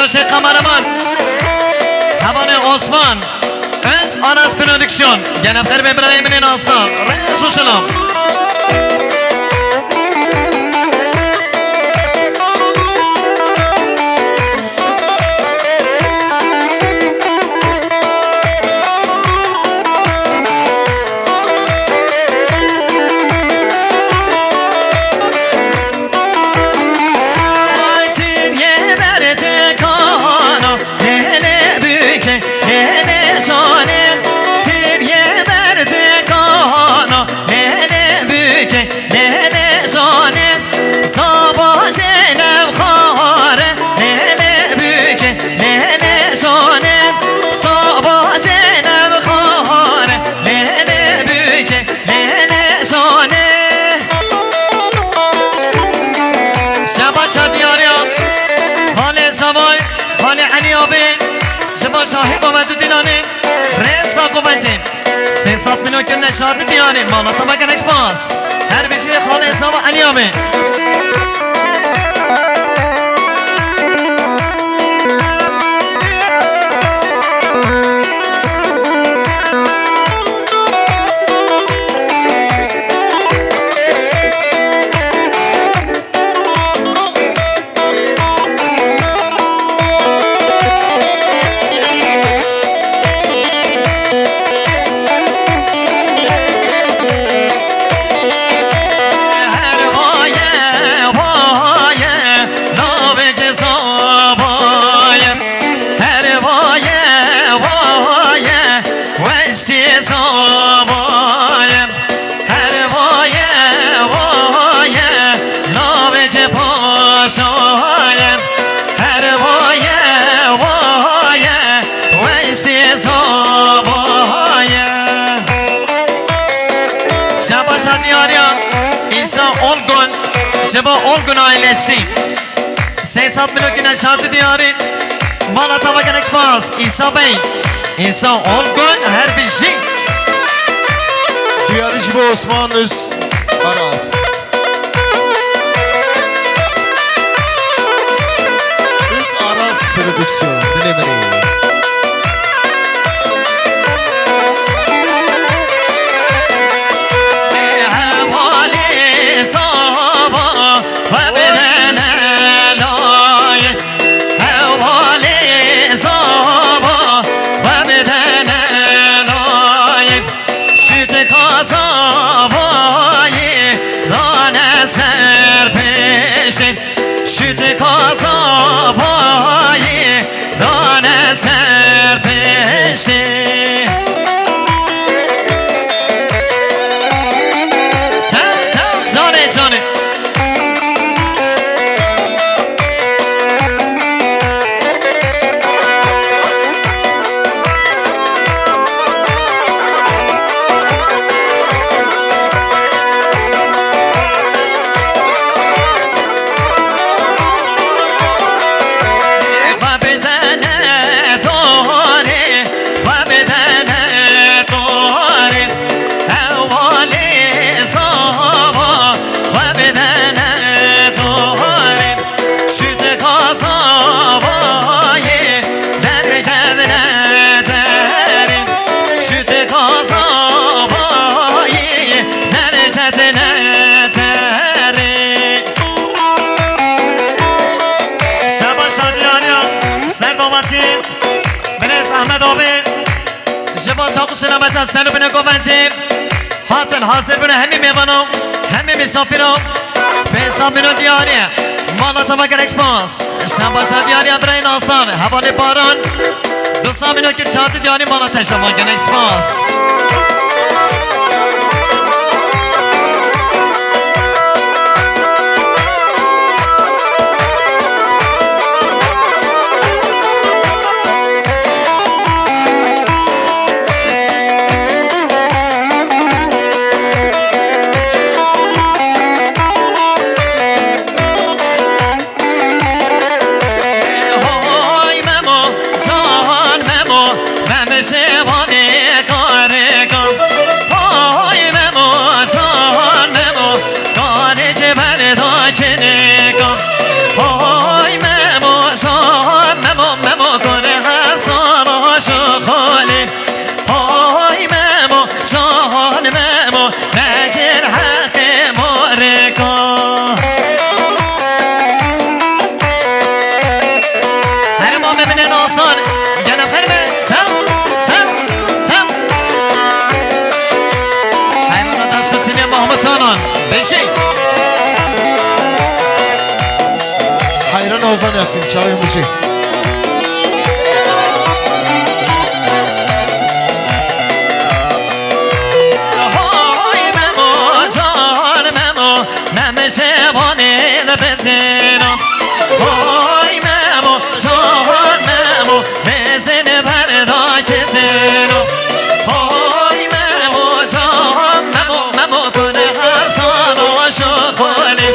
Resource kameraman Havane Osman Öz Aras Prodüksiyon Genel Ferbi İbrahim'in aslan Resusulum شاهد آمد و دینانه رسا قوانتیم 300 میلیون که نشاده دیانه مالاتا مگن اکسپانس هر بشه خانه حساب علیامه شبا اولگون ailesi 300 milyon güne şartı diyarı Malata Bakan Express İsa Bey İsa Olgun her bir şey Diyarı şiba Osman Öz Aras Öz Aras Prodüksiyon Dilemeni Şüt kazabayı dane serpeşti Canı canı شاق سلامت سر و بنا گوانتیم حاضر حاضر بنا همی میوانم همی مسافرم به حساب منو دیاریه مالاتا مگر اکسپانس شنباشا دیاریه برای ناستان حوالی باران دوستان منو که شاید دیاری مالاتا شما مگر اکسپانس آستان گنه فرمه تم تم تم حیوانا دست و تیمی محمد تانان بشی حیران آزان هستیم چاویم بشی نمیشه بانید بزنم وای ممو جان ممو بزن بردا کزنم وای ممو جان ممو کنه هر سال آشو خالی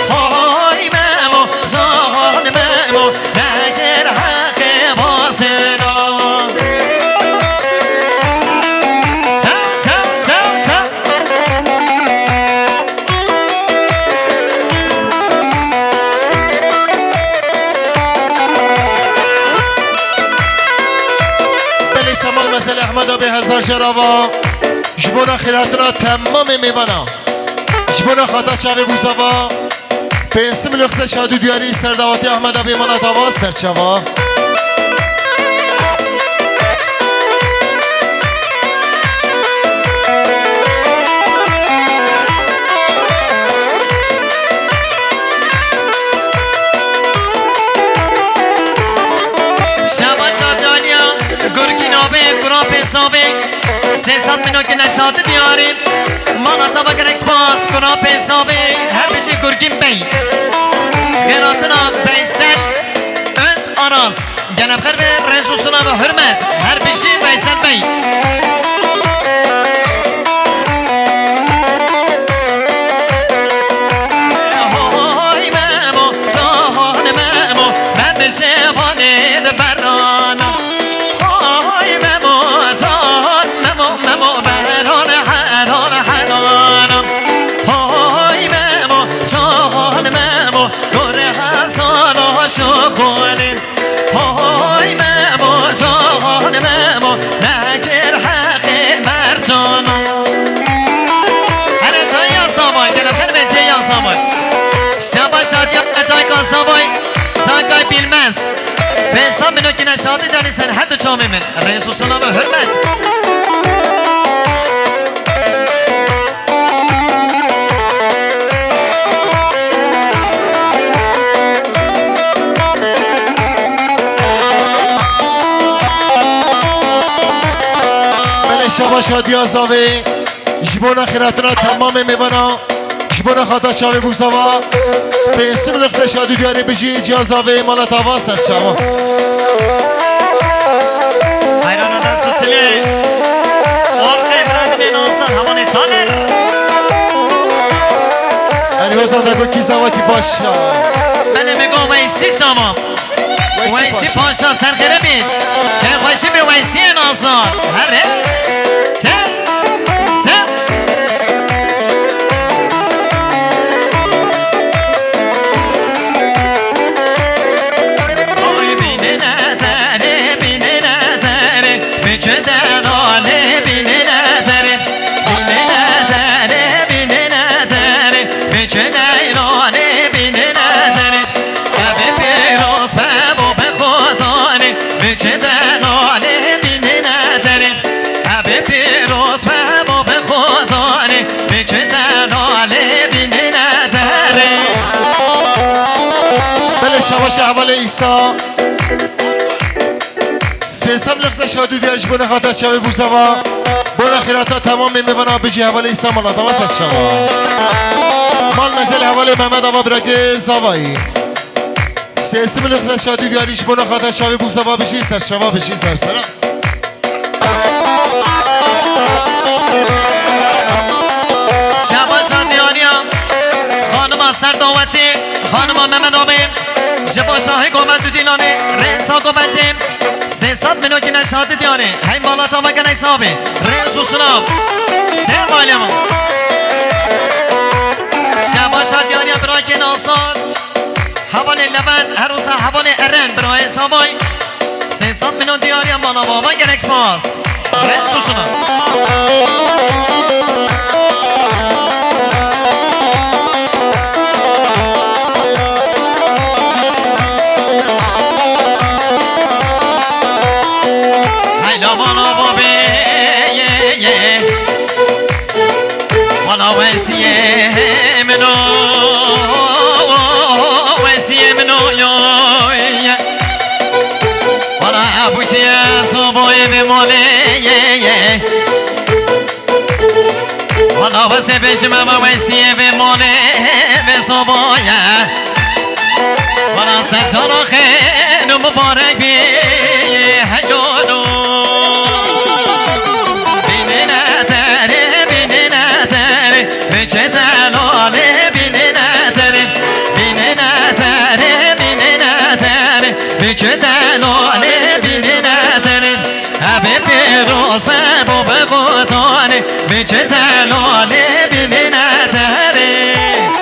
وای ممو جان ممو نگر حق بازنم مثل احمد به هزار شرابا جبونا خیراتنا تمام میبانا جبونا خاطر شاوی بوزاوا به اسم لخص شادو دیاری سردواتی احمد به مناطاوا سرچوا حسابی 300 منو که نشاط دیاریم مالا طبقه اکسپاس گناه حسابی هر بشی گرگیم بی گراتنا بیسن öz araz genepler ve resusuna ve hürmet her bişi Veysel Bey Hoy memo cahan memo ben de şevane de berana Hoy memo cahan memo beran hananam Hoy memo cahan memo gore hasana şokolin Hoy memo cahan memo nekir haqqi mercanam Hele tayya sabay genepler ve tayya sabay Şabaşat yapma tayka sabay Taykay bilmez Ben sen minokine şadı denisen hadi çamimin Resulsuna ve hürmet بله شباشات یازاوی جبونا خیراتنا تمام میبانا جبونا خاطر شاوی بوزاوا به اسم لخص شادو دیاری بجی جازاوی مالاتاوا سرچوا Hayrana da sütülü Orkay bırakın ağızdan havanı tanır اریوزان دکو کی زواتی پاشا Beni میگم ویسی ساما ویسی پاشا سرخیره بید که خوشی به ویسی نازدار هره تم تم Oy bine neteri bine neteri Mücden ale bine neteri Bine neteri bine neteri Mücden ale bine neteri Ebi piroz bebo be khotani Mücden ale bine neteri Ebi piroz bebo be khotani Mücden ale bine neteri بله شباش اول ایسا سیسم لخص شادو دیاری جبونا خاطر شاوی بوزاوا بونا خیراتا تمام میبانا بجی اول ایسا مالاتاوا سرچوا مال مثل اول محمد آبا برگه زاوایی سیسم لخص شادو دیاری جبونا خاطر شاوی بوزاوا بجی سرچوا بجی سرسرم شباشان دیانیم خانم سرداوتی خانم محمد آبی جبا شاهی گومت دو دیلانی رئیسا گومتیم 300 منو که نشاط دیانی هی مالاتا مگن ایسابی رئیسو سناب تیم بالیم شباشان دیانیم برای که ناستان حوال لبند هر روز حوال ارن برای سابای 300 منو دیانیم مالا بابا گن اکسپاس رئیسو سناب وسیه منو وسیه منو یا والا ابوچی صبای بماله والا واسه بشم و وسیه بماله به صبایا والا سکشارا خیلی مبارک بی هیلونو بینه نتره بینه نتره بچه تلاله بینه نتره بینه نتره بینه نتره بچه تلاله بینه نتره ابه پیروز و بابه قطانه بچه